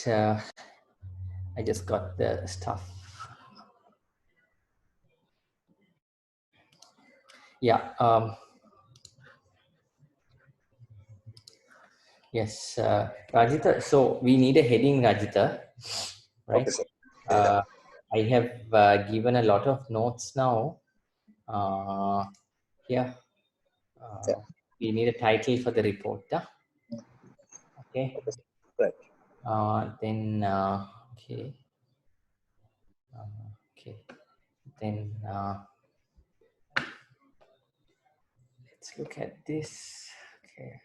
I just got the stuff. Yeah. Yes, Rajita. So we need a heading, Rajita, right? Okay, sir. I have given a lot of notes now. Yeah. Yeah. We need a title for the report. Okay. Okay, sir. Right. Then okay. Okay. Then let's look at this. Okay.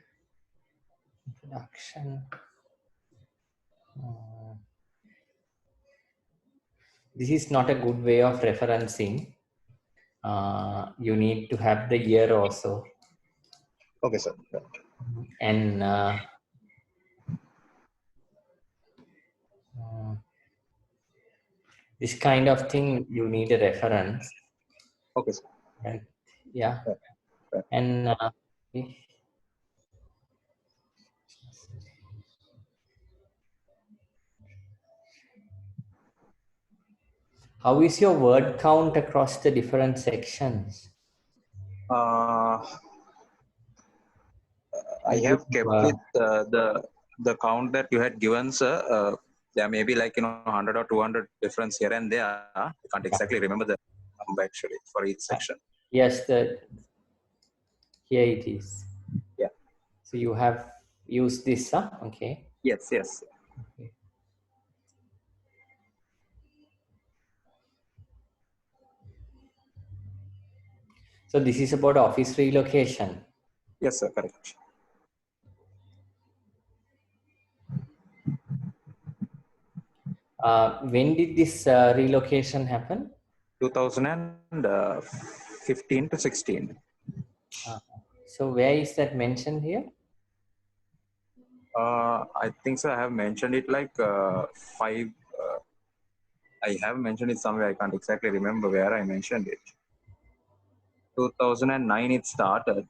Introduction. This is not a good way of referencing. You need to have the year also. Okay, sir. Right. And this kind of thing, you need a reference. Okay, sir. Right? Yeah. Right. Right. And how is your word count across the different sections? I have kept with the count that you had given, sir. There may be 100 or 200 difference here and there. I can't exactly remember the number actually for each section. Yes, here it is. Yeah. So you have used this, huh? Okay. Yes. Yes. Okay. So this is about office relocation. Yes, sir. Correct. When did this relocation happen? 2015 to 16. So where is that mentioned here? I think so. I have mentioned it five. I have mentioned it somewhere. I can't exactly remember where I mentioned it. 2009 it started.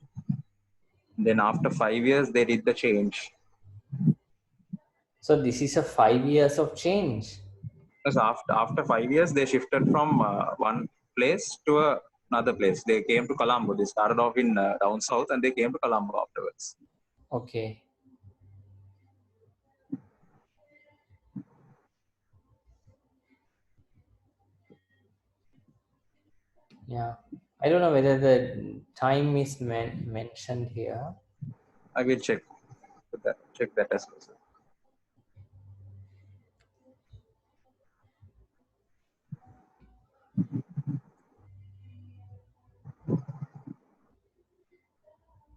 Then after 5 years they did the change. So this is a 5 years of change. Because after 5 years they shifted from one place to another place. They came to Colombo. They started off in down south and they came to Colombo afterwards. Okay. Yeah. I don't know whether the time is mentioned here. I will check that as well, sir.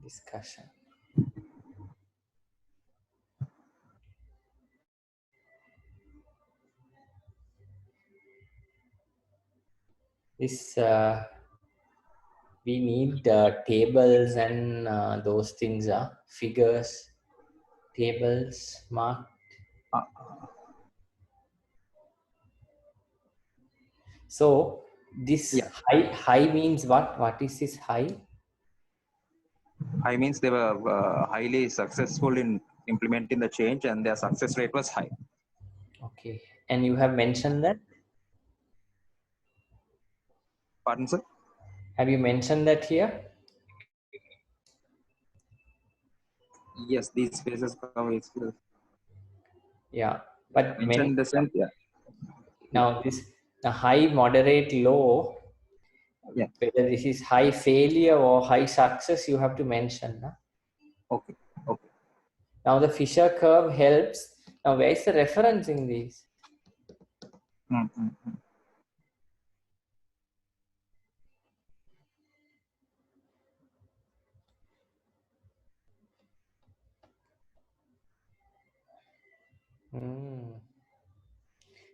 Discussion. This we need tables and those things, figures, tables, marked. So this Yeah. high means what? What is this high? High means they were highly successful in implementing the change and their success rate was high. Okay. And you have mentioned that? Pardon, sir? Have you mentioned that here? Yes, these spaces cover its skills. Yeah. But Mentioned the sense, yeah. now this the high, moderate, low, Yeah. whether this is high failure or high success, you have to mention. Huh? Okay. Okay. Now the Fisher curve helps. Now where is the reference in these? Mm-hmm.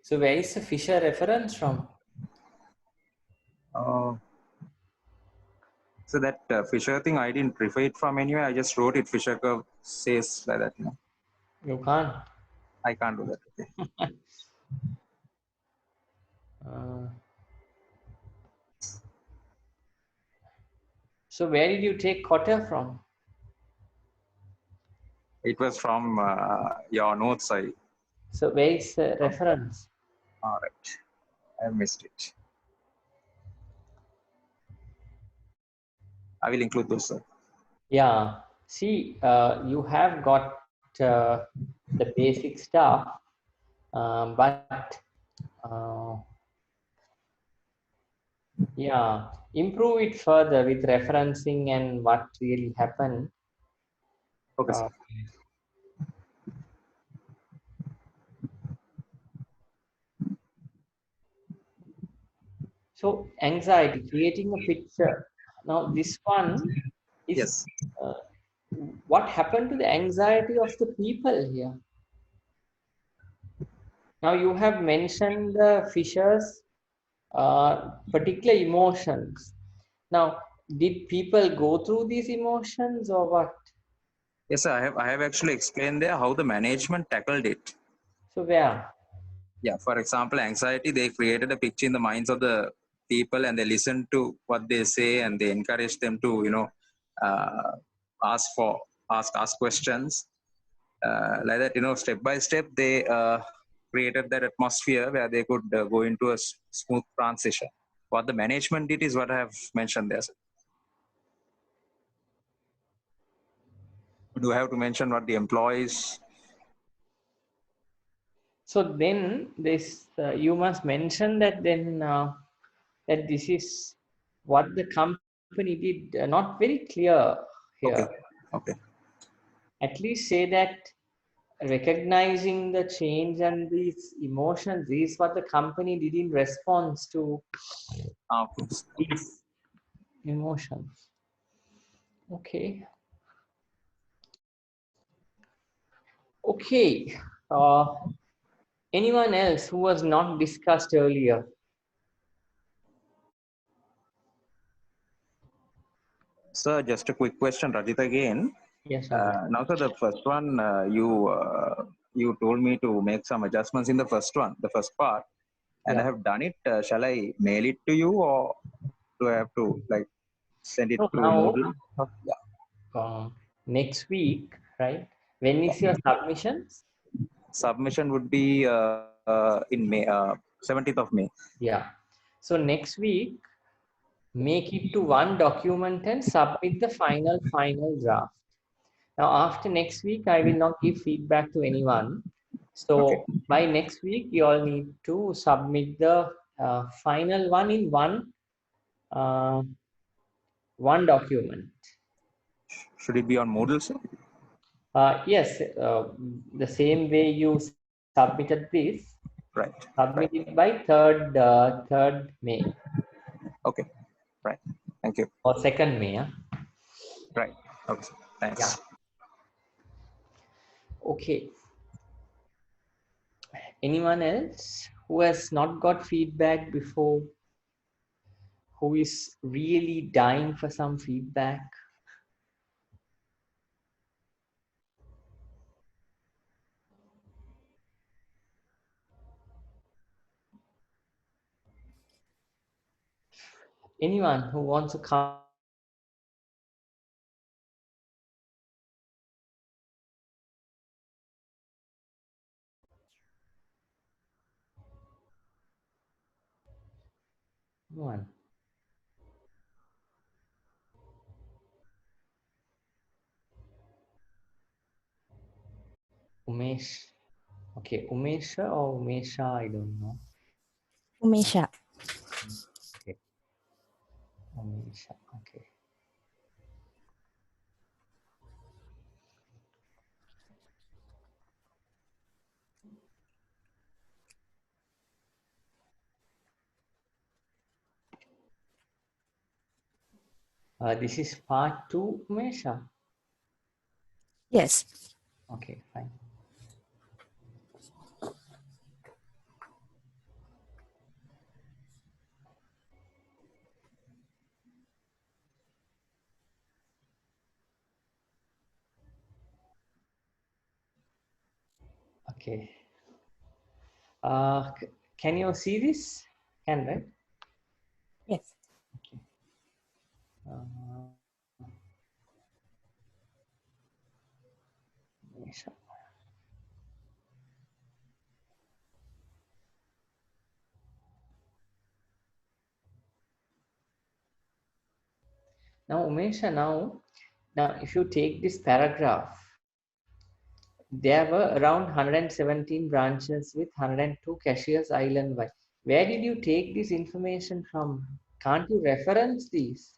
So where is the Fisher reference from? So that Fisher thing, I didn't refer it from anywhere. I just wrote it. Fisher curve says like that. You can't. I can't do that. Okay. So where did you take Cotter from? It was from your notes. I So where is the reference? All right, I missed it. I will include those, sir. Yeah. See, you have got the basic stuff, but yeah, improve it further with referencing and what really happened. Okay, Uh, sir. so anxiety, creating a picture. Now this one is Yes. uh, what happened to the anxiety of the people here. Now you have mentioned the Fisher's particular emotions. Now, did people go through these emotions or what? Yes, sir. I have actually explained there how the management tackled it. So where? Yeah. For example, anxiety. They created a picture in the minds of the people, and they listened to what they say, and they encouraged them to, uh, ask for ask questions, like that. Step by step, they created that atmosphere where they could go into a smooth transition. What the management did is what I have mentioned there, sir. Do I have to mention what the employees? So then this you must mention that then that this is what the company did. Not very clear here. Okay. Okay. At least say that recognizing the change and these emotions is what the company did in response to Okay. Okay. these emotions. Okay. Okay. Anyone else who was not discussed earlier? Sir, just a quick question, Rajit again. Yes, Ajit. Now, sir, the first one, you told me to make some adjustments in the first one, the first part, and I Yeah. have done it. Shall I mail it to you, or do I have to like send it So through now, Moodle? Yeah. next week, right? When is your submissions? Submission would be in May, 17th of May. Yeah. So next week, make it to one document and submit the final draft. Now, after next week, I will not give feedback to anyone. Okay. So by next week, you all need to submit the final one in uh, one document. Should it be on Moodle, sir? Yes, the same way you submitted this, Right. submit Right. it by 3rd May Okay. Right. Thank you. or 2nd May. Yeah. Right. Okay, sir. Yeah. Thanks. Okay. Anyone else who has not got feedback before, who is really dying for some feedback? Anyone who wants to come on? Umesh. Okay, Umesha or Umesha, I don't know. Umesha. Okay, Umesha. Okay. This is part 2, Umesha. Yes. Okay, fine. Okay. Can you see this? Can, right? Yes. Okay. Uh, Umesha. Now, Umesha, now if you take this paragraph, there were around 117 branches with 102 cashiers island-wide. Where did you take this information from? Can't you reference these?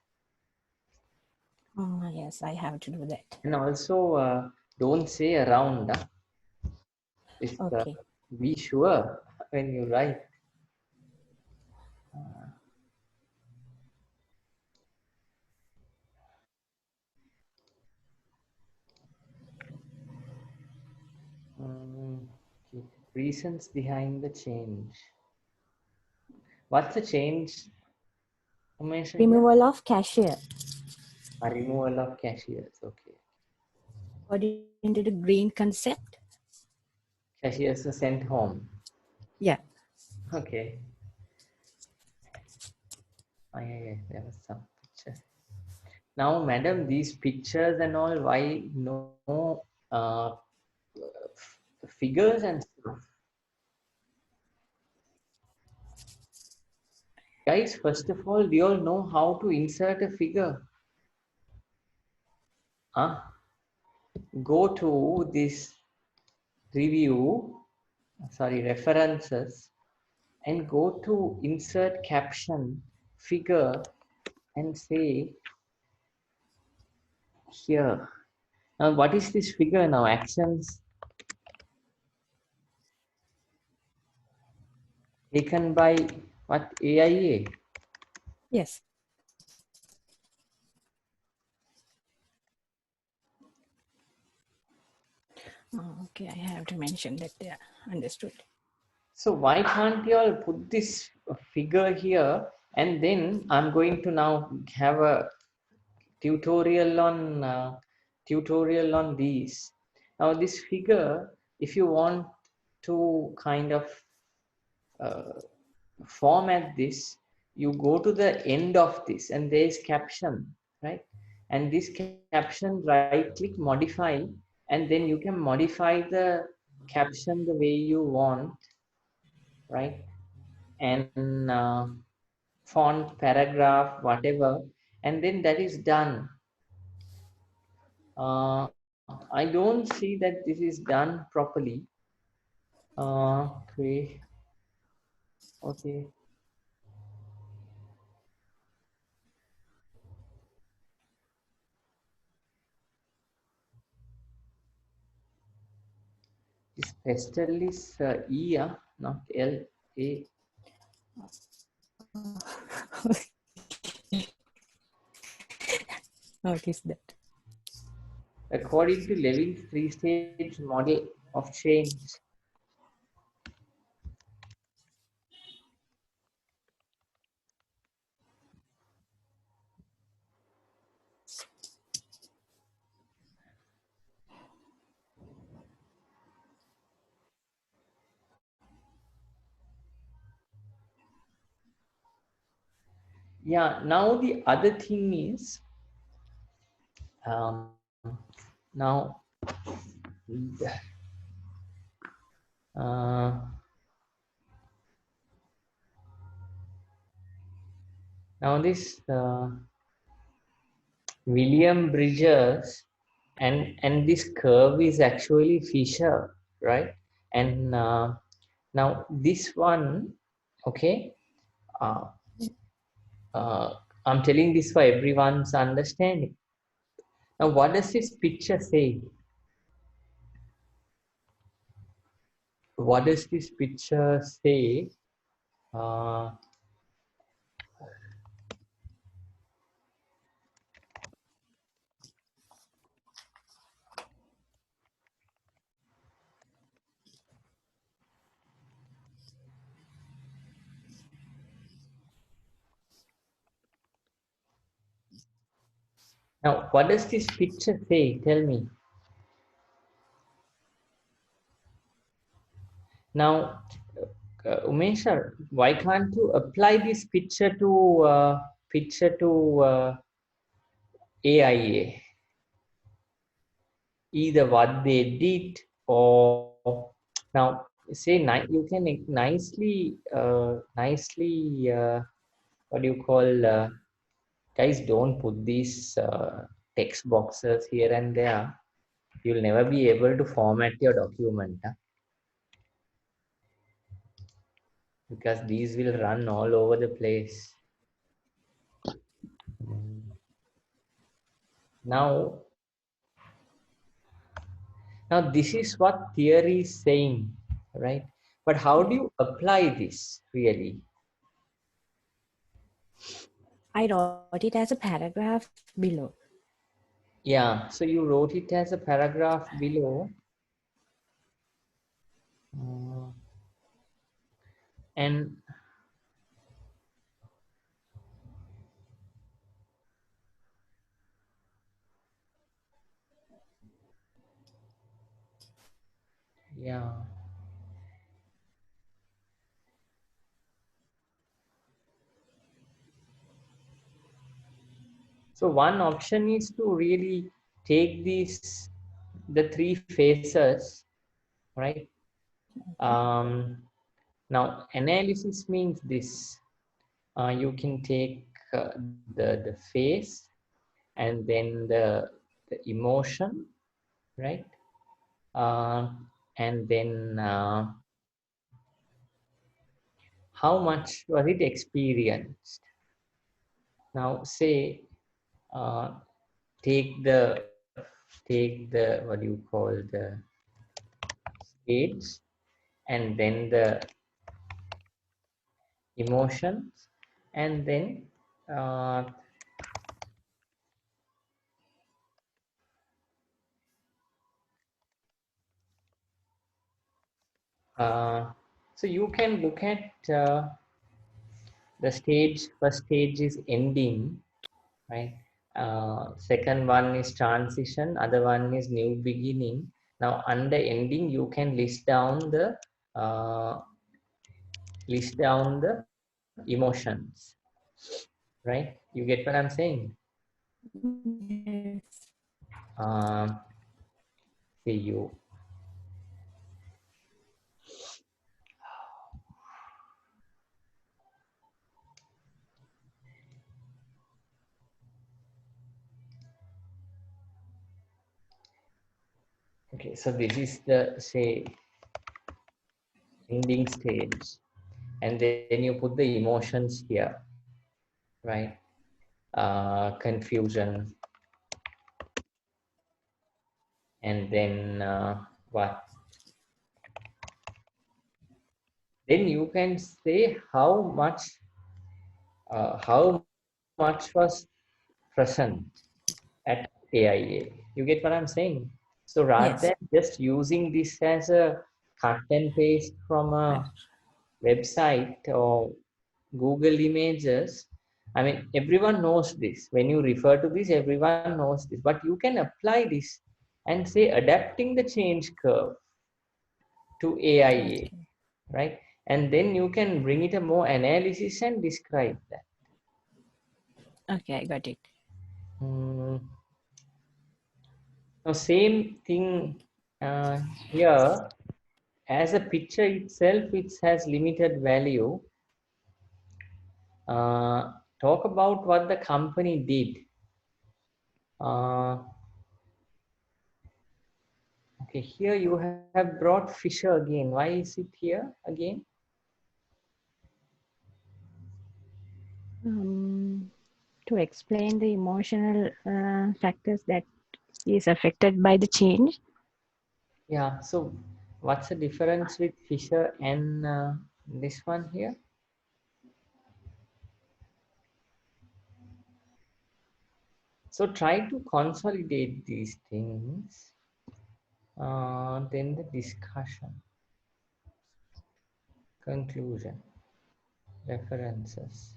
Yes, I have to do that. And also, don't say around. It's, Okay. be sure when you write. Okay. Reasons behind the change. What's the change, Umesh, here? Removal of cashier. A removal of cashiers. Okay. According to the green concept. Cashiers are sent home. Yeah. Okay. Oh, yeah, there was some picture. Now, madam, these pictures and all, why no figures and stuff? Guys, first of all, do you all know how to insert a figure? Huh? Go to this references, and go to insert caption, figure, and say here. Now, what is this figure now? Actions taken by what? AIA? Yes. Okay, I have to mention that there. Understood. So why can't you all put this figure here, and then I'm going to now have a tutorial on these. Now this figure, if you want to kind of uh, format this, you go to the end of this, and there is caption, right? And this caption, right click, modify, and then you can modify the caption the way you want, right? And font, paragraph, whatever, and then that is done. I don't see that this is done properly. Okay. Okay. This pestle is E, not L, A. What is that? According to Levin's three-stage model of change. Yeah, now the other thing is, now, uh, now this William Bridges, and this curve is actually Fisher, right? And now this one, okay, uh, I'm telling this for everyone's understanding. Now, what does this picture say? What does this picture say? Uh, Now, what does this picture say? Tell me. Now, Umesha, why can't you apply this picture to AIA? Either what they did, or now say you can nicely what do you call Guys, don't put these text boxes here and there. You'll never be able to format your document, huh? Because these will run all over the place. Now, now this is what theory is saying, right? But how do you apply this really? I wrote it as a paragraph below. Yeah, so you wrote it as a paragraph below. And yeah, so one option is to really take these, the three phases, right? Now analysis means this. You can take the phase and then the emotion, right? And then how much was it experienced? Now say uh, take the what do you call the stage and then the emotions and then uh, so you can look at the stage. First stage is ending, right? Second one is transition, other one is new beginning. Now under ending you can uh, list down the emotions, right? You get what I'm saying? Yes. um, See you. Okay, so this is the, say, ending stage, and then you put the emotions here, right? Confusion, and then what? Then you can say how much was present at AIA. You get what I'm saying? So rather Yes. than just using this as a cut and paste from a website or Google Images, I mean, everyone knows this. When you refer to this, everyone knows this. But you can apply this and say adapting the change curve to AIA, Okay. right? And then you can bring it a more analysis and describe that. Okay, I got it. Hmm. Now, same thing here. As a picture itself, it has limited value. Talk about what the company did. Uh, okay, here you have brought Fisher again. Why is it here again? To explain the emotional factors that is affected by the change. Yeah, so what's the difference with Fisher and this one here? So try to consolidate these things. Then the discussion, conclusion, references.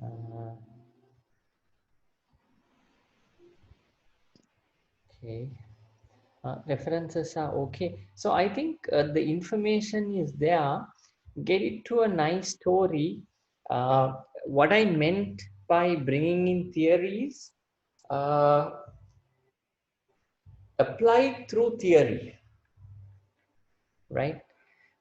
Uh, okay. References are okay. So I think the information is there. Get it to a nice story. What I meant by bringing in theories, uh, applied through theory, right?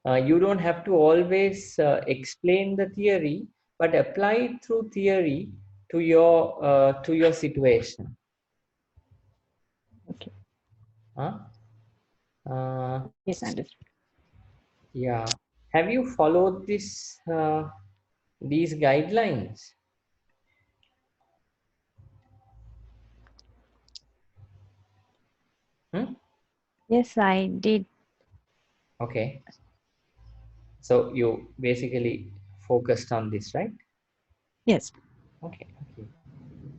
You don't have to always explain the theory, but apply it through theory to your situation. Okay. Huh? Yes, understood. Yeah. Have you followed these guidelines? Hmm? Yes, I did. Okay. So you basically focused on this, right? Yes. Okay. Okay.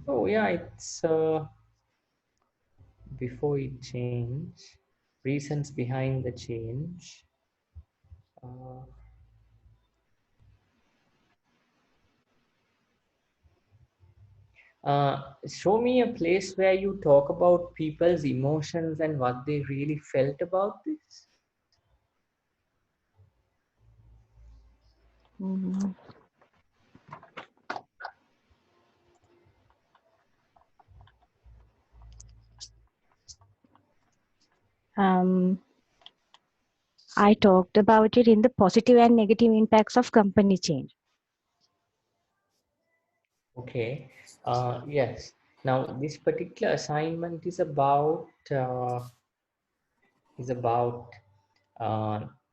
So yeah, it's before it change, reasons behind the change. Uh, Show me a place where you talk about people's emotions and what they really felt about this. Mm. Um, I talked about it in the positive and negative impacts of company change. Okay. Yes. Now this particular assignment is about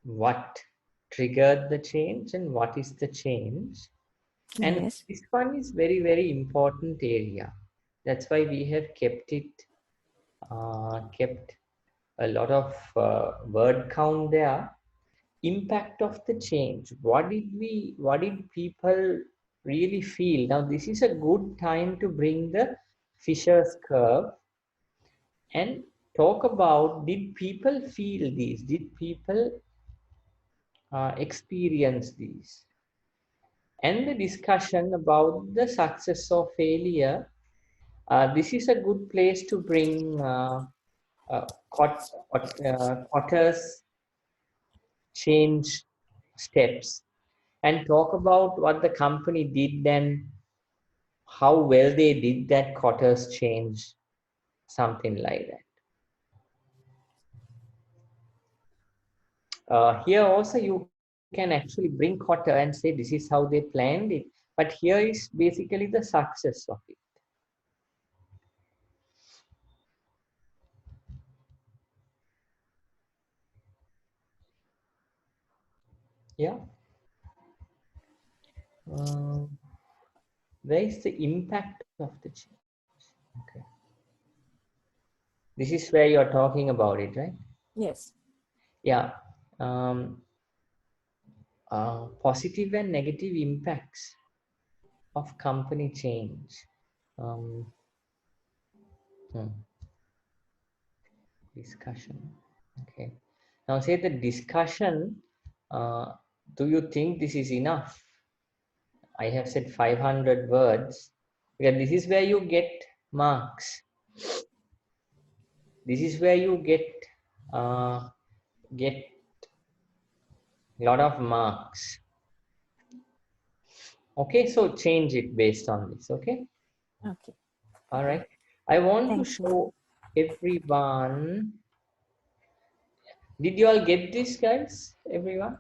what triggered the change and what is the change. And Yes. this one is very, very important area. That's why we have kept a lot of word count there. Impact of the change. What did people really feel? Now, this is a good time to bring the Fisher's curve and talk about, did people feel these? Did people experience these? And the discussion about the success or failure. This is a good place to bring Cotter's change steps and talk about what the company did and how well they did that Cotter's change, something like that. Here also you can actually bring Cotter and say this is how they planned it, but here is basically the success of it. Yeah. Where is the impact of the change? Okay. This is where you're talking about it, right? Yes. Yeah. Um, Positive and negative impacts of company change. Um, hmm, Discussion. Okay. Now say the discussion. Uh, do you think this is enough? I have said 500 words. Because this is where you get marks. This is where you get a lot of marks. Okay, so change it based on this. Okay. Okay. All right. I want to Thank you. show everyone. Did you all get this, guys? Everyone?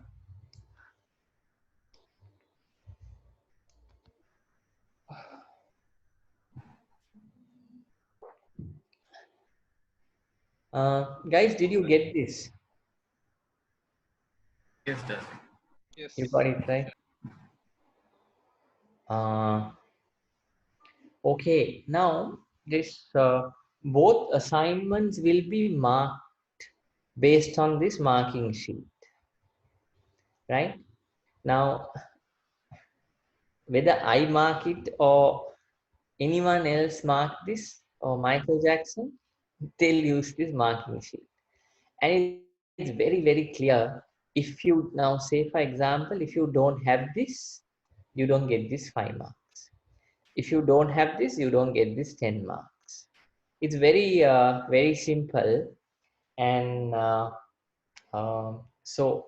Guys, did you get this? Yes, sir. Yes. You got it, right? Okay, now this both assignments will be marked based on this marking sheet, right? Now, whether I mark it or anyone else mark this or Michael Jackson, they'll use this marking sheet. And it's very, very clear. If you now say, for example, if you don't have this, you don't get this 5 marks. If you don't have this, you don't get this 10 marks. It's very, very simple. And so,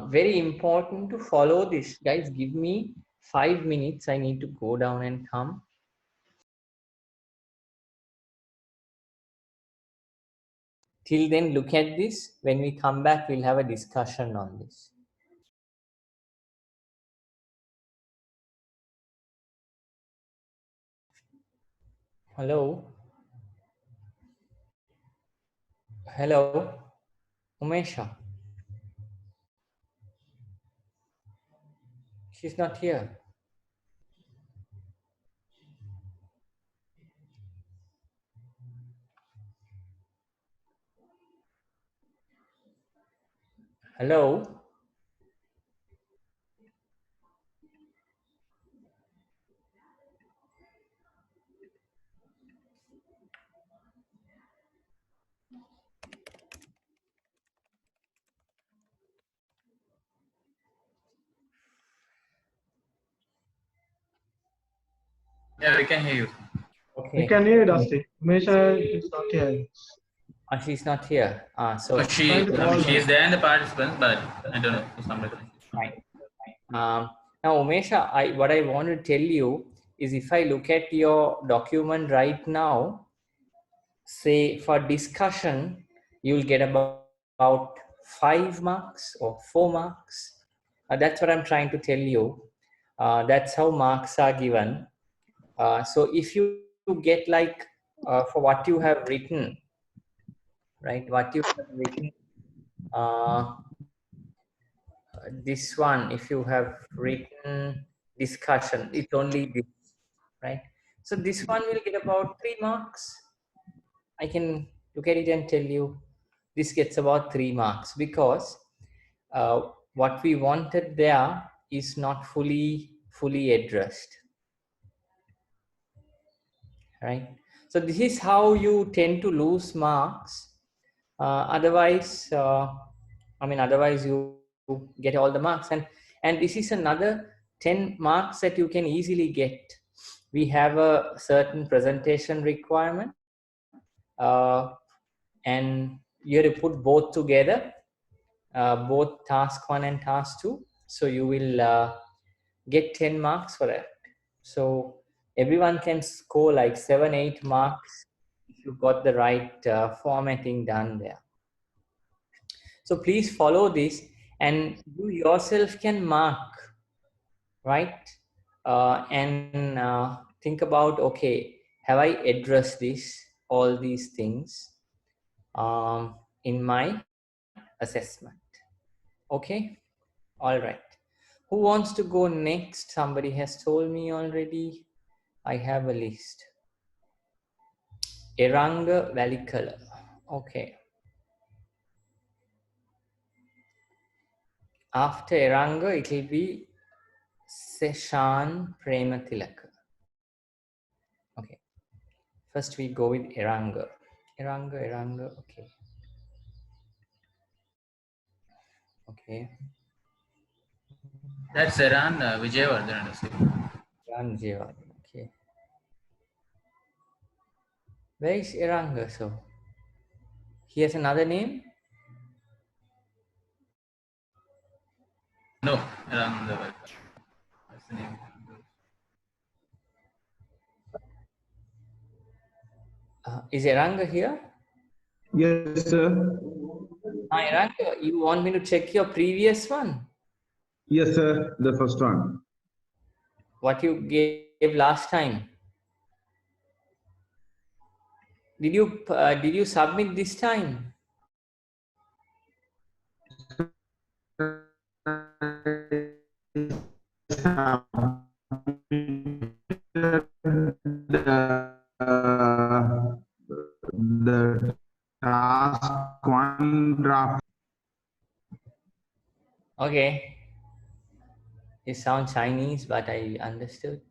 very important to follow this. Guys, give me 5 minutes. I need to go down and come. Till then, look at this. When we come back, we'll have a discussion on this. Hello? Hello? Umesha? She's not here. Hello? Yeah, we can hear you. We Okay. can hear you, Dusty. Mesha is not here. She's not here. So But Try to call she is her. there in the participants, but I don't know, for some reason. fine. Now, Umesha, what I want to tell you is if I look at your document right now, say for discussion, you'll get about 5 marks or 4 marks. That's what I'm trying to tell you. That's how marks are given. So if you get like for what you have written, right? What you have written, this one, if you have written discussion, it's only this, right? So this one will get about 3 marks. I can look at it and tell you this gets about 3 marks because what we wanted there is not fully addressed, right? So this is how you tend to lose marks. Otherwise you get all the marks, and this is another 10 marks that you can easily get. We have a certain presentation requirement, and you have to put both together, both task 1 and task 2, so you will get 10 marks for that. So everyone can score like 7-8 marks if you got the right formatting done there. So please follow this, and you yourself can mark, right? And think about, okay, have I addressed all these things in my assessment? Okay, all right. Who wants to go next? Somebody has told me already. I have a list. Eranga Valikala. Okay. After Eranga, it will be Seshan Prematilaka. Okay. First we go with Eranga. Eranga. Okay. Okay. That's Iran Vijayawardhan. Eran Jewad. Okay. Where is Eranga? So he has another name. No, Iran that's the name. Is Eranga here? Yes, sir. Eranga, you want me to check your previous one? Yes, sir. The first one. What you gave last time? Did you submit this time? The task one draft. Okay. It sounds Chinese, but I understood.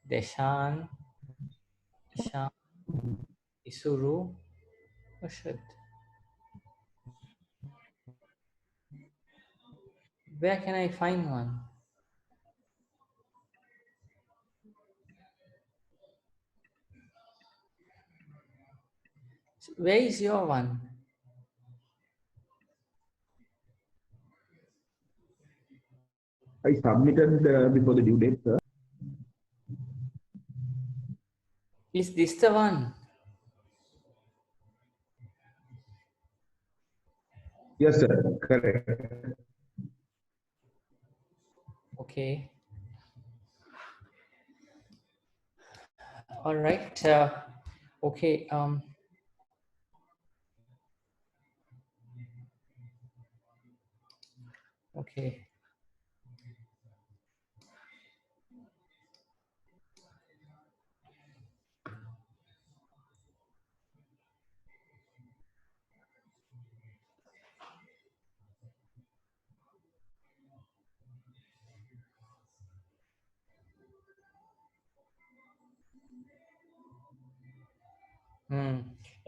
Deshan, Shan, Isuru. Oh shit. Where can I find one? Where is your one? I submitted before the due date, sir. Is this the one? Yes, sir. Correct. Okay. All right. Okay. Okay.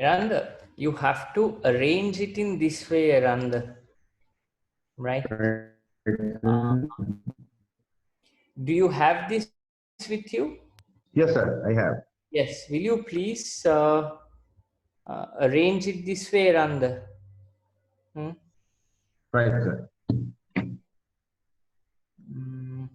Rand, you have to arrange it in this way, Rand. Right? Do you have this with you? Yes, sir, I have. Yes. Will you please arrange it this way, Rand? Right, sir. Mm,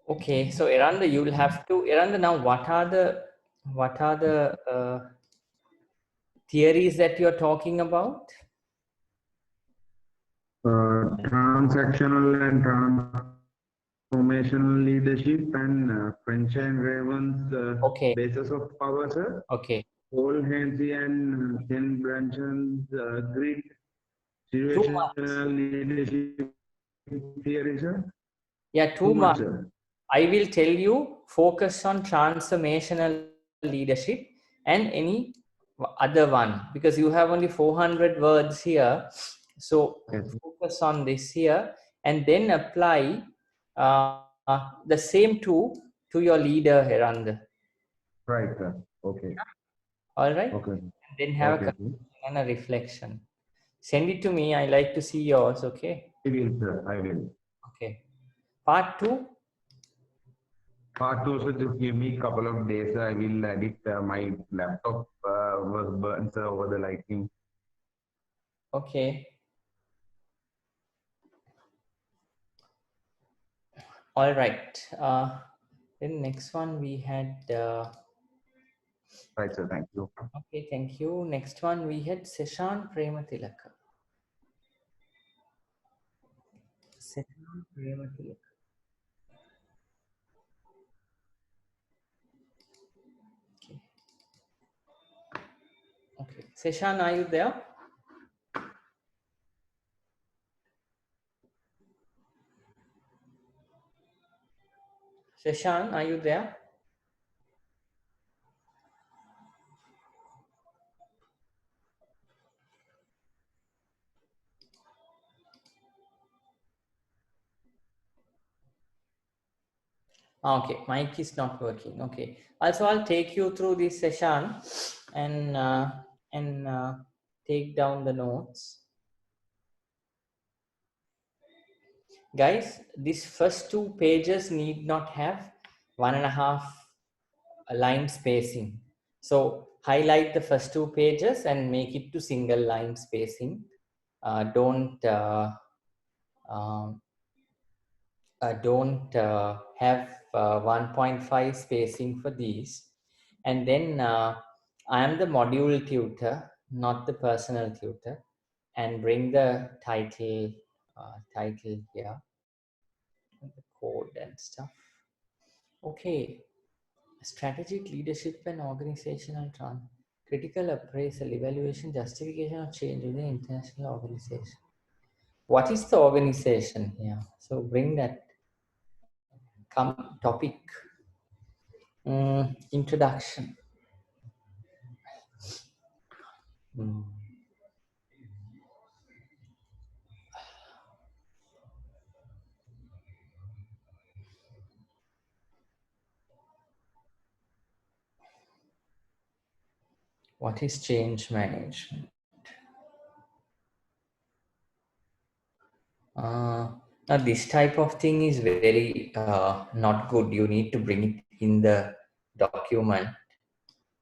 Okay, so Eranda, you will have to Eranda. Now, what are the theories that you are talking about? Transactional and transformational leadership and French and Raven's Okay, basis of power, sir. okay. Paul Hensey and Ken Branson's grid Too much. situational leadership theory, sir. Yeah, Too too much, much. sir. I will tell you, focus on transformational leadership and any other one, because you have only 400 words here. So Yes. focus on this here and then apply the same to your leader, Herand. Right, sir. Okay. All right. Okay. Then have a Okay. conclusion and a reflection. Send it to me. I like to see yours. Okay. I will, sir. I will. Okay. Part 2. Part two, so just give me a couple of days. I will edit. My laptop was burnt over the lightning. Okay. All right. Then next one we had. Right, sir. Thank you. Okay, thank you. Next one we had Seshan Prematilaka. Seshan Prematilaka. Okay. Okay. Seshan, are you there? Seshan, are you there? Okay, mic is not working. Okay. Also, I'll take you through this session and take down the notes. Guys, these first 2 pages need not have 1.5 line spacing. So highlight the first 2 pages and make it to single line spacing. Don't have 1.5 spacing for these. And then I am the module tutor, not the personal tutor, and bring the title here, the code and stuff. Okay, strategic leadership and organizational critical appraisal, evaluation, justification of change within international organization. What is the organization here? So bring that topic. Introduction. What is change management? Now, this type of thing is very not good. You need to bring it in the document.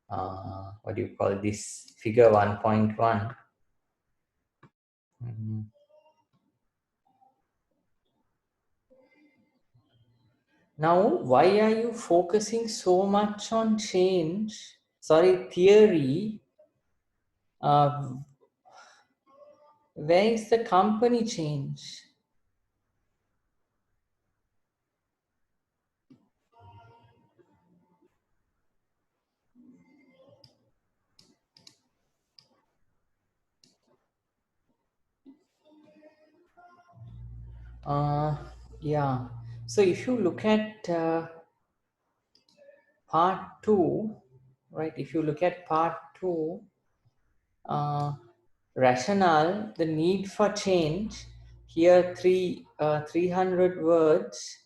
What do you call this? Figure 1.1. Now, why are you focusing so much on theory? Where is the company change? Yeah. So if you look at part 2, right? If you look at part 2, rationale, the need for change, here 300 words.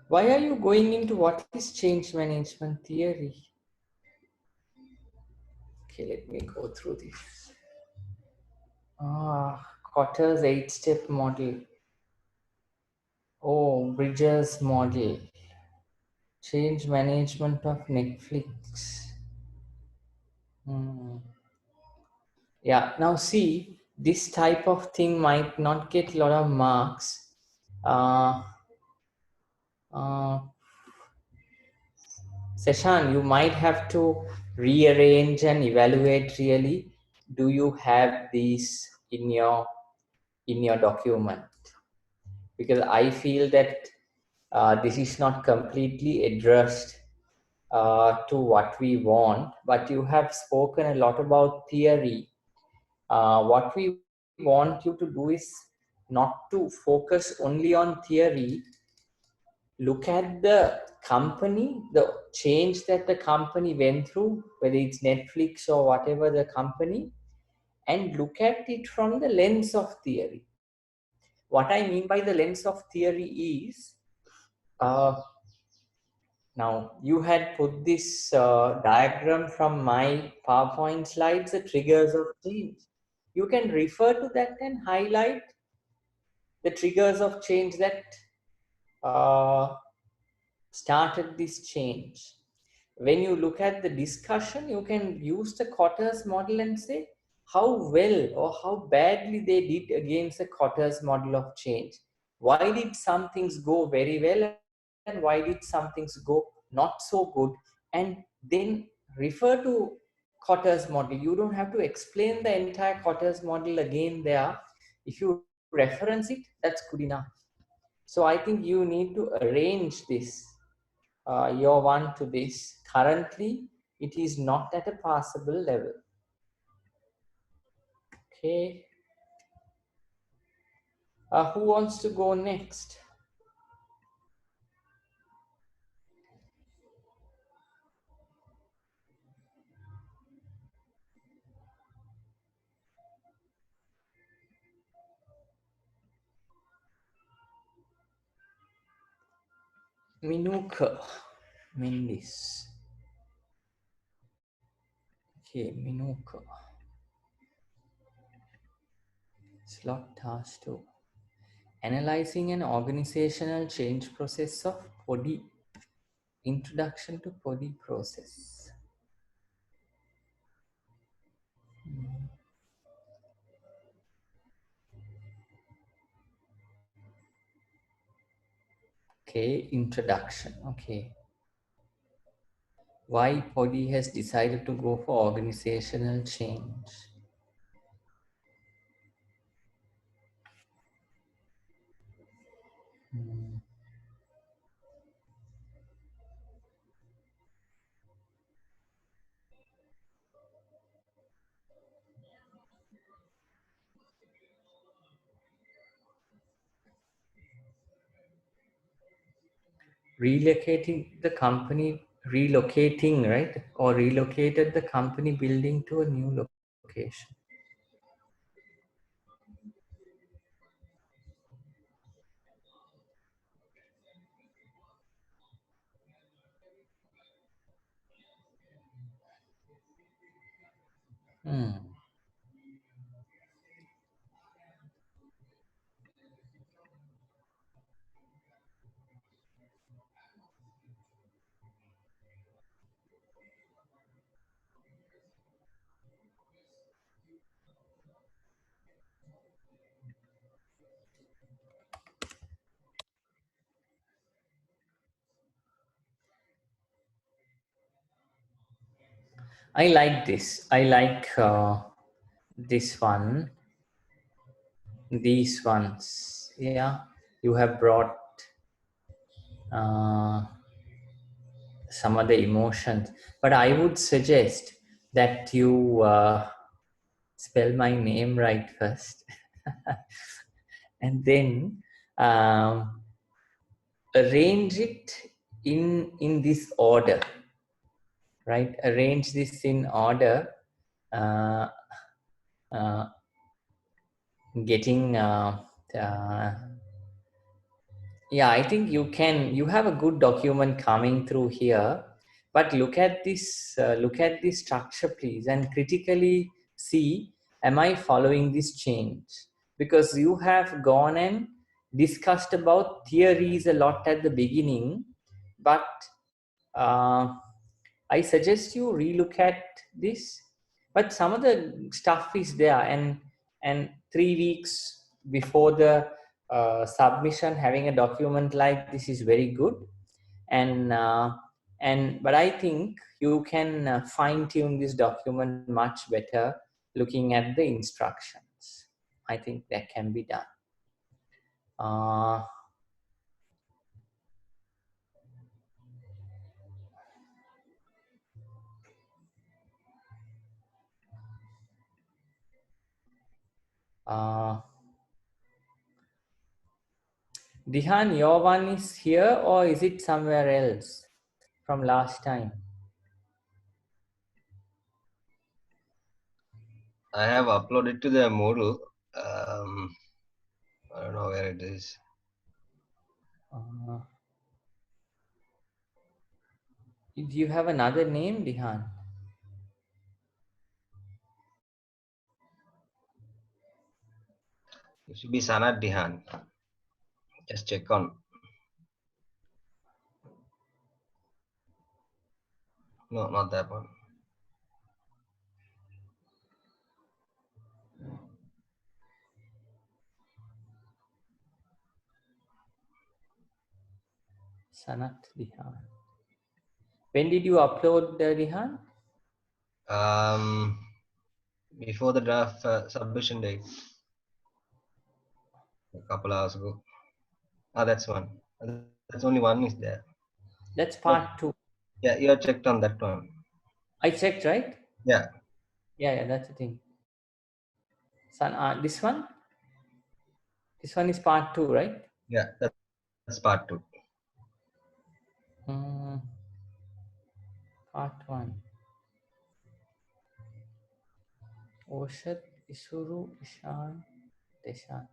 Why are you going into what is change management theory? Okay, let me go through this. Kotter's 8-step model. Oh, Bridges model. Change management of Netflix. Yeah, now see, this type of thing might not get a lot of marks. Seshan, you might have to rearrange and evaluate really. Do you have these in your document? Because I feel that this is not completely addressed to what we want, but you have spoken a lot about theory. What we want you to do is not to focus only on theory. Look at the company, the change that the company went through, whether it's Netflix or whatever the company, and look at it from the lens of theory. What I mean by the lens of theory is, now you had put this diagram from my PowerPoint slides, the triggers of change. You can refer to that and highlight the triggers of change that started this change. When you look at the discussion, you can use the Kotter's model and say how well or how badly they did against the Kotter's model of change. Why did some things go very well and why did some things go not so good? And then refer to Kotter's model. You don't have to explain the entire Kotter's model again there. If you reference it, that's good enough. So I think you need to arrange this, your one to this. Currently, it is not at a passable level. Okay. Who wants to go next? Minuka Mendis. Okay, Minuka. Slot task 2. Analyzing an organizational change process of PODI. Introduction to PODI process. Okay, introduction. Okay. Why PODI has decided to go for organizational change. Relocating, right? Or relocated the company building to a new location. I like this. I like this one. These ones. Yeah, you have brought uh, some of the emotions, but I would suggest that you spell my name right first, and then um, arrange it in this order, right? Arrange this in order. Uh, uh, getting uh, yeah, I think you have a good document coming through here, but look at this structure please, and critically see, am I following this change? Because you have gone and discussed about theories a lot at the beginning, but uh, I suggest you relook at this. But some of the stuff is there, and 3 weeks before the submission, having a document like this is very good. And but I think you can fine tune this document much better looking at the instructions. I think that can be done. Uh, uh, Dihan, your one is here or is it somewhere else from last time? I have uploaded to the Moodle. I don't know where it is. Do you have another name, Dihan? It should be Sanat Dihan. Just check on. No, not that one. Sanat Dihan. When did you upload Dihan? Before the draft submission date, a couple hours ago. Ah, that's one. That's only one is there. That's part 2. Yeah, you have checked on that one. I checked, right? Yeah. Yeah, that's the thing. This one? This one is part 2, right? Yeah, that's part 2. Part 1. Oshad, Isuru, Ishan, Deshan.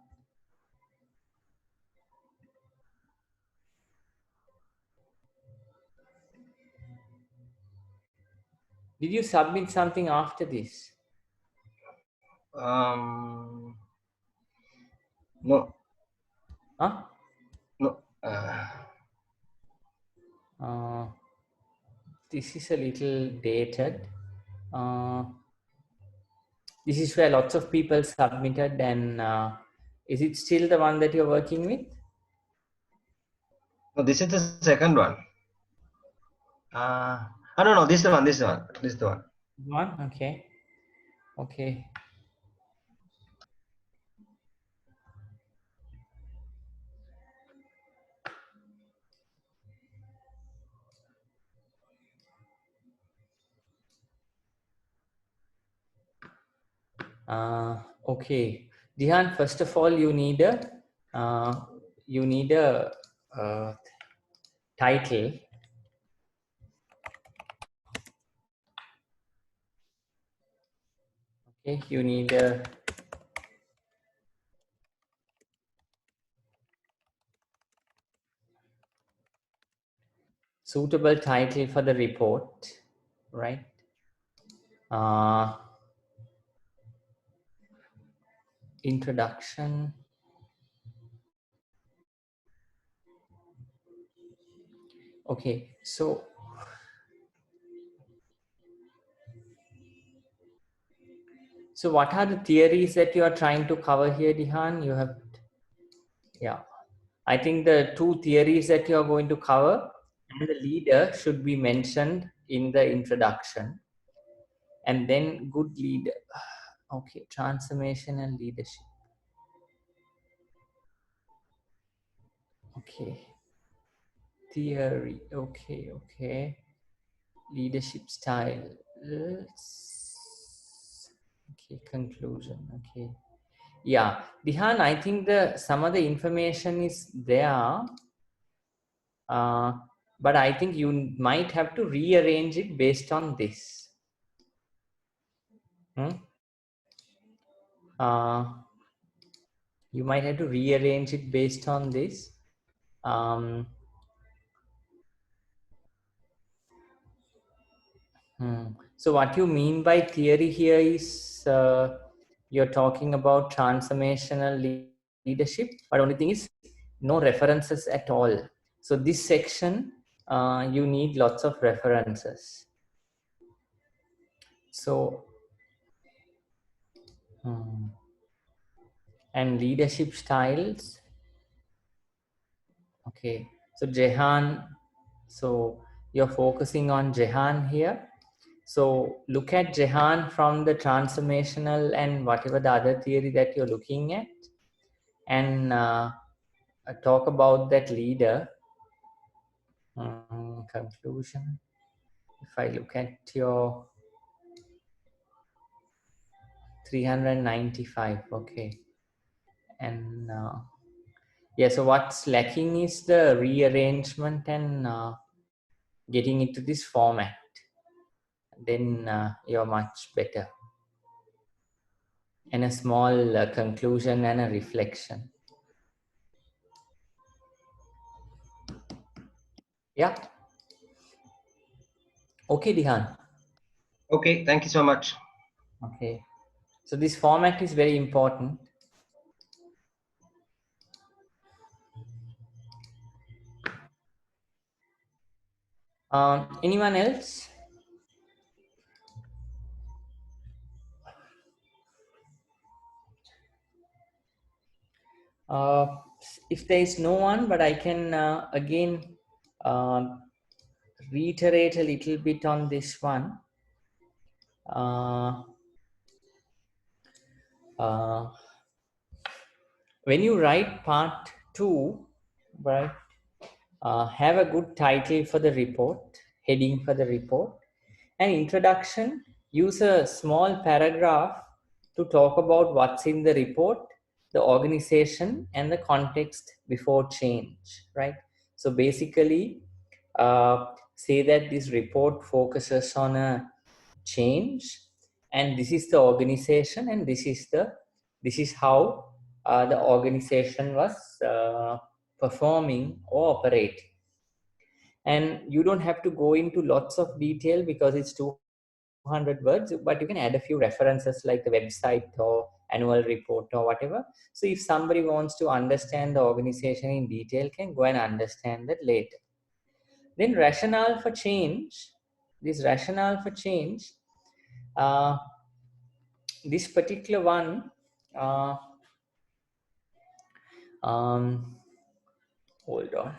Did you submit something after this? No. Huh? No. This is a little dated. This is where lots of people submitted, and is it still the one that you're working with? No, this is the second one. No, this is the one. This is the one. One, okay. Okay. Okay, Dihan, first of all, you need a title. Okay, you need a suitable title for the report, right? Introduction. Okay, so what are the theories that you are trying to cover here, Dihan? You have, yeah, I think the 2 theories that you are going to cover and the leader should be mentioned in the introduction. and then good leader. Okay, transformation and leadership. Okay, theory. Okay. Leadership style. Okay, conclusion. Okay. Yeah, Dihan, I think some of the information is there, but I think you might have to rearrange it based on this. You might have to rearrange it based on this. So what you mean by theory here is you're talking about transformational leadership, but only thing is no references at all. So this section, you need lots of references. So, and leadership styles. Okay, so Jehan, so you're focusing on Jehan here. So look at Jehan from the transformational and whatever the other theory that you're looking at, and talk about that leader. Conclusion. If I look at your 395, okay, and yeah, so what's lacking is the rearrangement and getting into this format. Then you're much better. And a small conclusion and a reflection. Yeah. Okay, Dihan. Okay, thank you so much. Okay. So this format is very important. Anyone else? If there is no one, but I can again reiterate a little bit on this one. When you write part 2, right, have a good title for the report, heading for the report. An introduction, use a small paragraph to talk about what's in the report, the organization, and the context before change, right? So basically, say that this report focuses on a change, and this is the organization, and this is how the organization was performing or operating. And you don't have to go into lots of detail because it's 200 words, but you can add a few references like the website or annual report or whatever. So if somebody wants to understand the organization in detail, can go and understand that later. Then rationale for change. This rationale for change, this particular one, hold on.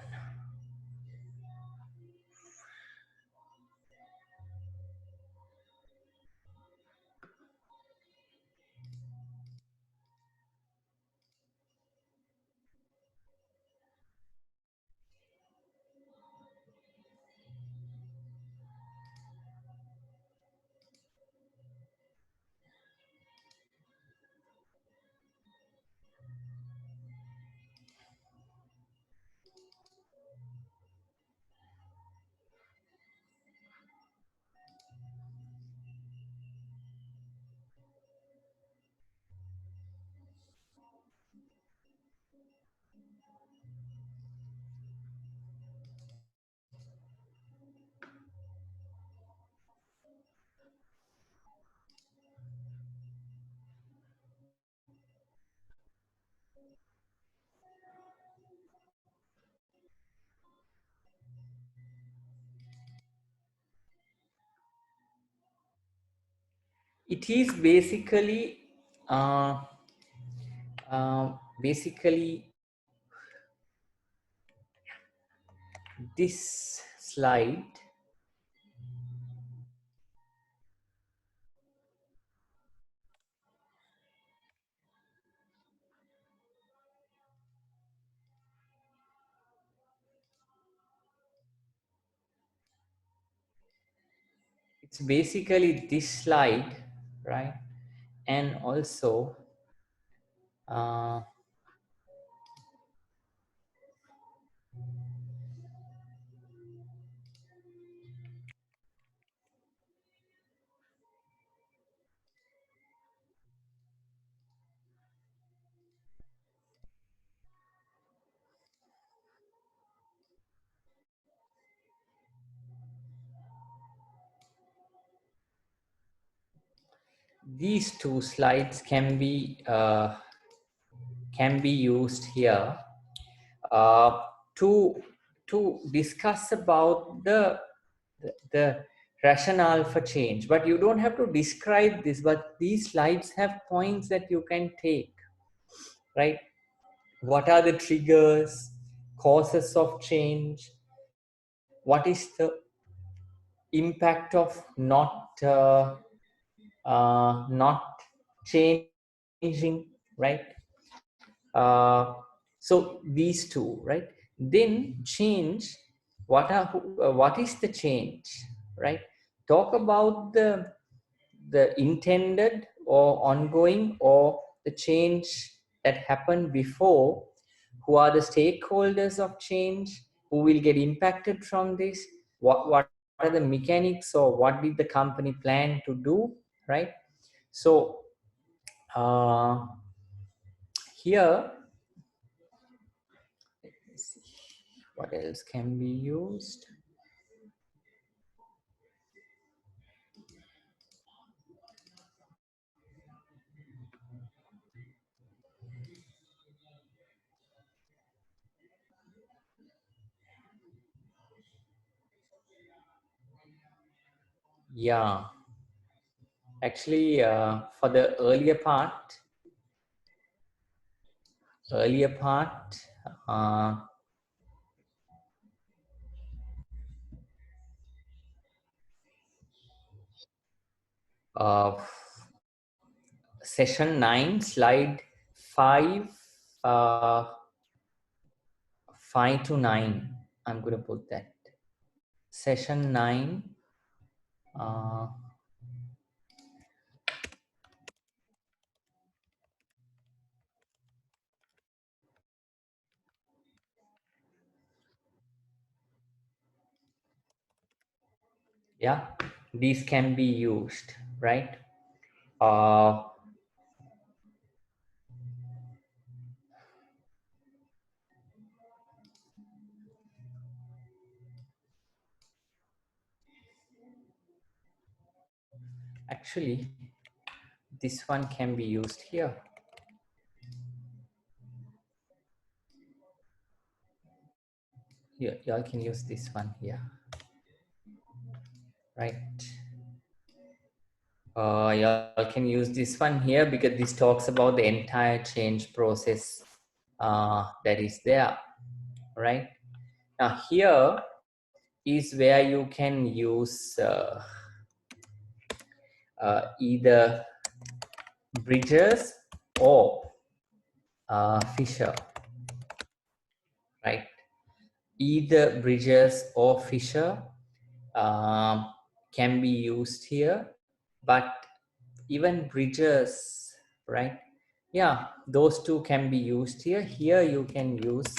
It is basically this slide. basically this slide, right? And also these two slides can be used here uh, to discuss about the rationale for change. But you don't have to describe this, but these slides have points that you can take, right? What are the triggers, causes of change? What is the impact of not changing, right? So these two, right? Then change. What is the change, right? Talk about the intended or ongoing or the change that happened before. Who are the stakeholders of change? Who will get impacted from this? What are the mechanics, or what did the company plan to do, right? So here, let's see, what else can be used? Yeah, actually, for the earlier part, uh, of session 9, slide 5, uh, 5 to 9. I'm going to put that. Session 9. Uh, yeah, these can be used, right? Actually, this one can be used here. Here, y'all can use this one here, right? Y'all can use this one here because this talks about the entire change process that is there, right? Now here is where you can use either Bridges or Fisher, right? Either Bridges or Fisher can be used here, but even Bridges, right? Yeah, those two can be used here. Here you can use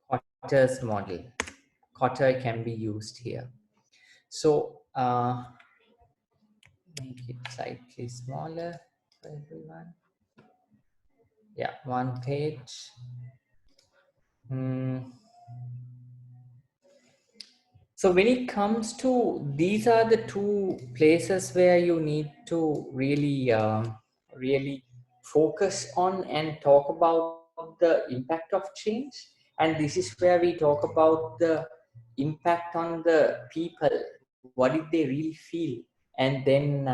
Cotter's model. Cotter can be used here. So make it slightly smaller for everyone. Yeah, one page. So when it comes to, these are the two places where you need to really, really focus on and talk about the impact of change. And this is where we talk about the impact on the people. What did they really feel? And then,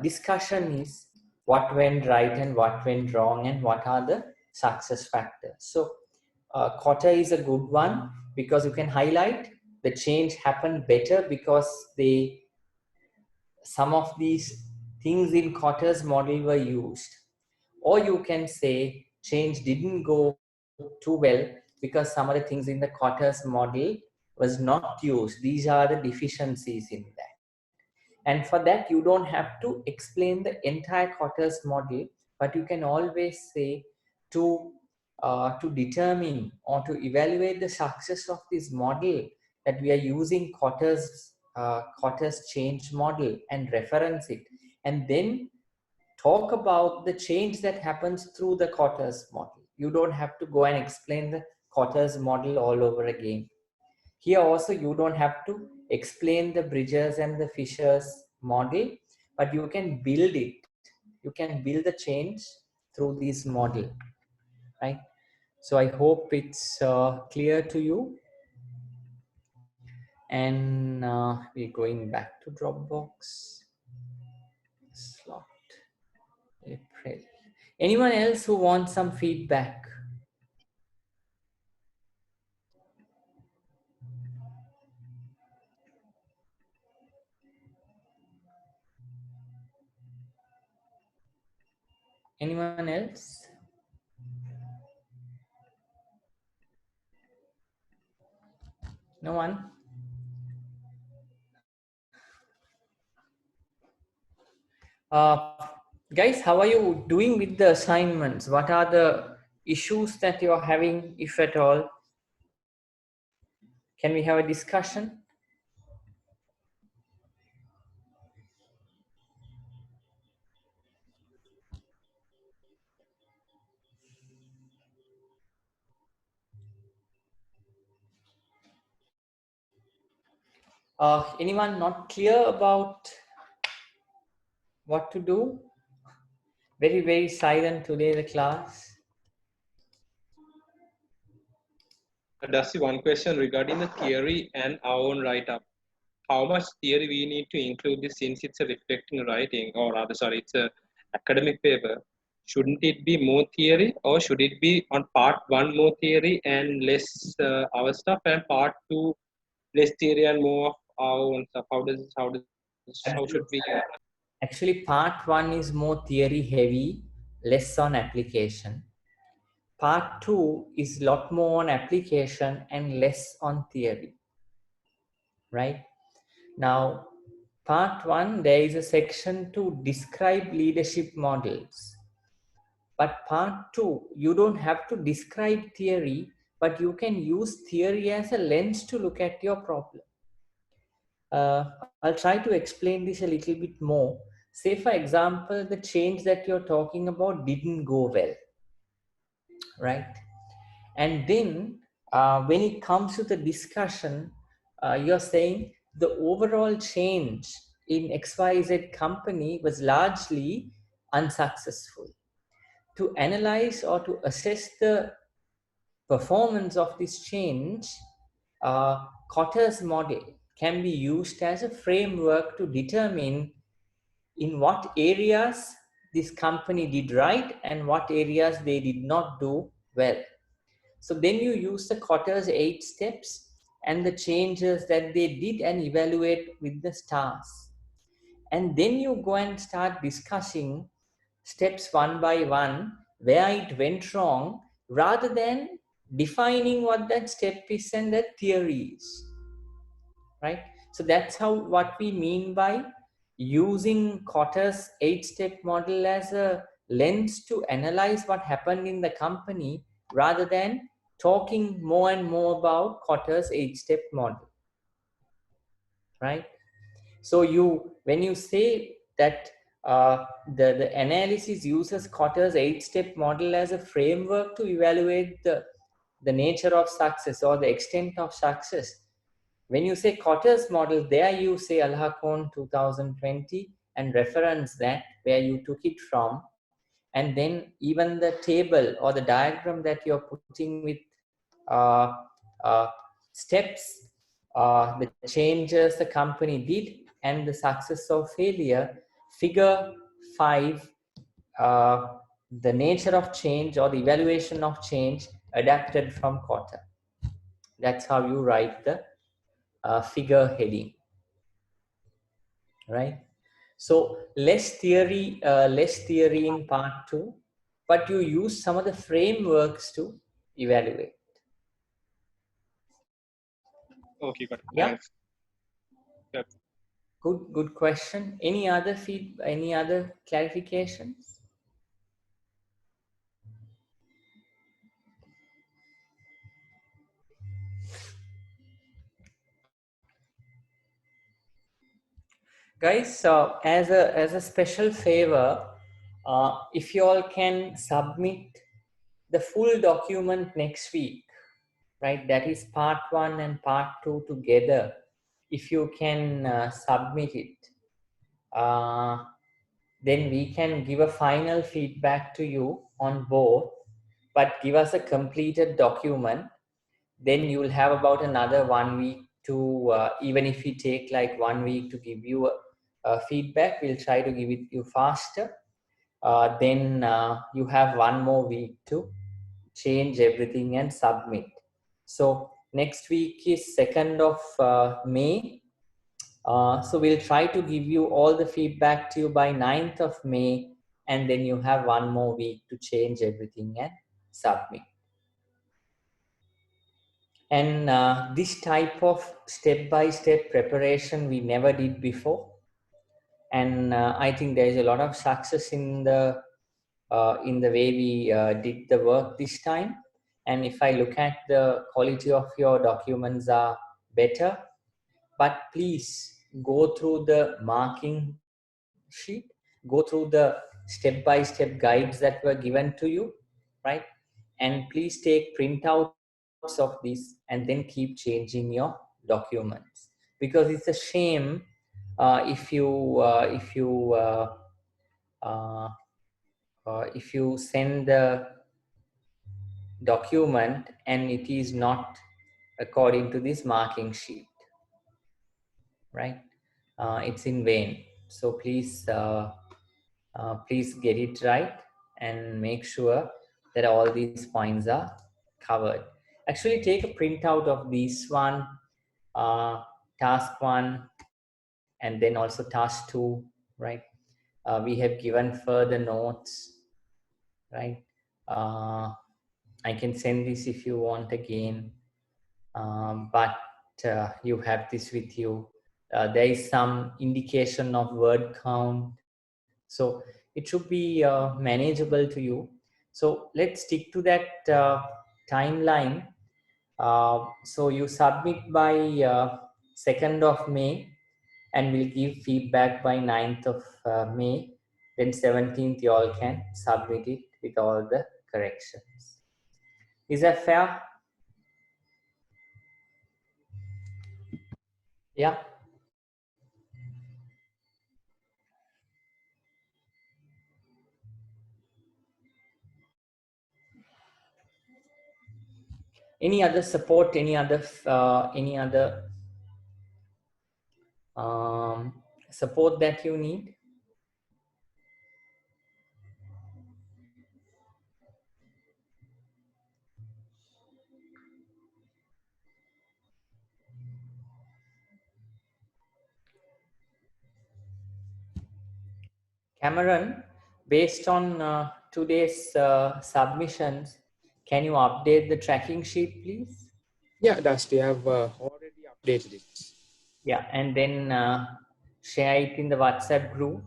discussion is what went right and what went wrong and what are the success factors. So Cotter is a good one because you can highlight the change happened better because some of these things in Cotter's model were used. Or you can say change didn't go too well because some of the things in the Cotter's model was not used. These are the deficiencies in that. And for that, you don't have to explain the entire Kotter's model, but you can always say to determine or to evaluate the success of this model that we are using Kotter's change model and reference it, and then talk about the change that happens through the Kotter's model. You don't have to go and explain the Kotter's model all over again. Here also, you don't have to explain the Bridges and the Fishers model, but you can build it. You can build the change through this model, right? So I hope it's clear to you. And we're going back to Dropbox. Slot. April. Anyone else who wants some feedback? Anyone else? No one? Guys, how are you doing with the assignments? What are the issues that you're having, if at all? Can we have a discussion? Anyone not clear about what to do? Very, very silent today, the class. Dusty, one question regarding the theory and our own write-up. How much theory we need to include this, since it's a reflecting writing, or rather, sorry, it's a academic paper? Shouldn't it be more theory, or should it be on part one more theory and less our stuff, and part two less theory and more of our own stuff? How should we? Actually, part one is more theory heavy, less on application. Part two is a lot more on application and less on theory, right? Now, part one, there is a section to describe leadership models. But part two, you don't have to describe theory, but you can use theory as a lens to look at your problem. I'll try to explain this a little bit more. Say, for example, the change that you're talking about didn't go well, right? And then when it comes to the discussion, you're saying the overall change in XYZ company was largely unsuccessful. To analyze or to assess the performance of this change, Kotter's model can be used as a framework to determine in what areas this company did right and what areas they did not do well. So then you use the Kotter's 8 steps and the changes that they did and evaluate with the stars. And then you go and start discussing steps one by one, where it went wrong, rather than defining what that step is and that theory is, right? So that's how what we mean by using Kotter's 8-step model as a lens to analyze what happened in the company, rather than talking more and more about Kotter's 8-step model, right? So when you say that the analysis uses Kotter's 8-step model as a framework to evaluate the nature of success or the extent of success, when you say Kotter's model, there you say Alahakoon 2020 and reference that where you took it from. And then even the table or the diagram that you're putting with steps, the changes the company did and the success or failure. Figure 5, the nature of change or the evaluation of change adapted from Kotter. That's how you write the figure heading, right? So less theory in part 2, but you use some of the frameworks to evaluate. Okay, got it. Yeah. Thanks. Yep. Good question. Any other any other clarifications? Guys, so as a special favor, if you all can submit the full document next week, right? That is part 1 and part 2 together. If you can submit it, then we can give a final feedback to you on both, but give us a completed document. Then you will have about another 1 week to, even if we take like 1 week to give you a feedback, we'll try to give it you faster. Then you have 1 more week to change everything and submit. So next week is 2nd of May. So we'll try to give you all the feedback to you by 9th of May, and then you have 1 more week to change everything and submit. And this type of step-by-step preparation we never did before. And I think there is a lot of success in the way we did the work this time. And if I look at the quality of your documents are better, but please go through the marking sheet, go through the step-by-step guides that were given to you, right? And please take printouts of this and then keep changing your documents, because it's a shame if you send the document and it is not according to this marking sheet, right? It's in vain. So please please get it right and make sure that all these points are covered. Actually, take a printout of this one, task 1, and then also task 2, right? We have given further notes, right? I can send this if you want again, but you have this with you. There is some indication of word count, so it should be manageable to you. So let's stick to that timeline. So you submit by 2nd of May, and we'll give feedback by 9th of May. Then 17th you all can submit it with all the corrections. Is that fair? Yeah. Any other support? Any other support that you need? Cameron, based on today's submissions, can you update the tracking sheet, please? Yeah, Dusty, I've already updated it. Yeah, and then share it in the WhatsApp group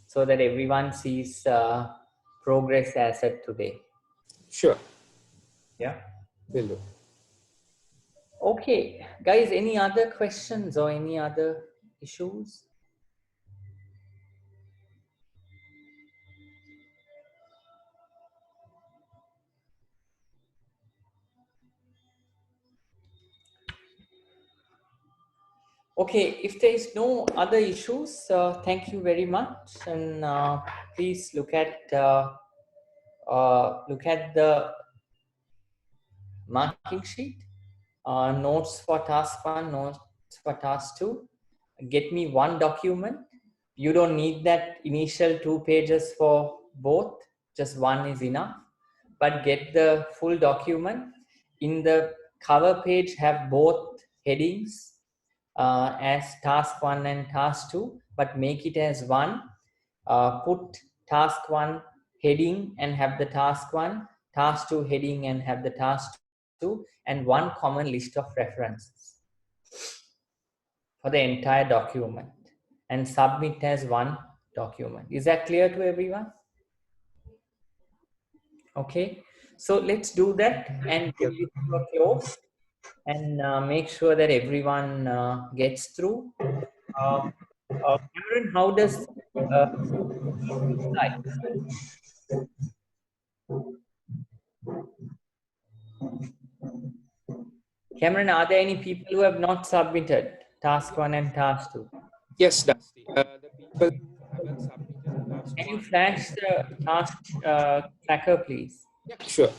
so that everyone sees progress as at today. Sure. Yeah. Will do. Okay, guys, any other questions or any other issues? Okay, if there is no other issues, thank you very much, and please look at the marking sheet, notes for task 1, notes for task 2. Get me 1 document. You don't need that initial 2 pages for both, just 1 is enough, but get the full document. In the cover page, have both headings as task 1 and task 2, but make it as 1. Put task 1 heading and have the task 1, task 2 heading and have the task 2, and 1 common list of references. for the entire document and submit as one document. Is that clear to everyone? Okay, so let's do that and bring it to a close and make sure that everyone gets through. Cameron, how does look like? Cameron, are there any people who have not submitted task 1 and task 2? Yes, Dusty. The people who haven't submitted task Can you one. flash the task tracker, please? Yeah, sure.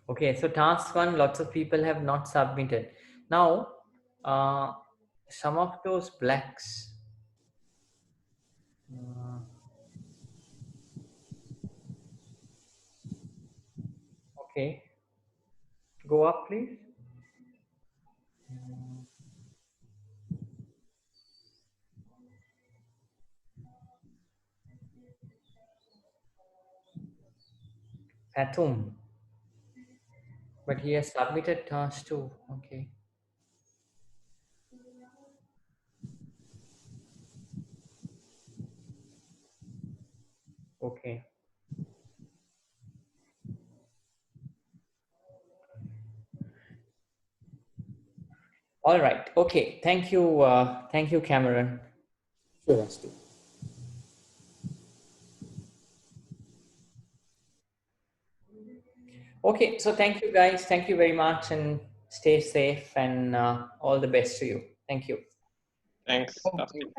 Okay, so task 1, lots of people have not submitted. Now, some of those blacks. Okay, go up, please. Fatum. But he has submitted task 2. Okay. Okay. All right. Okay. Thank you. Thank you, Cameron. Sure, Dusty. Okay. So thank you, guys. Thank you very much, and stay safe, and all the best to you. Thank you. Thanks. Thank you.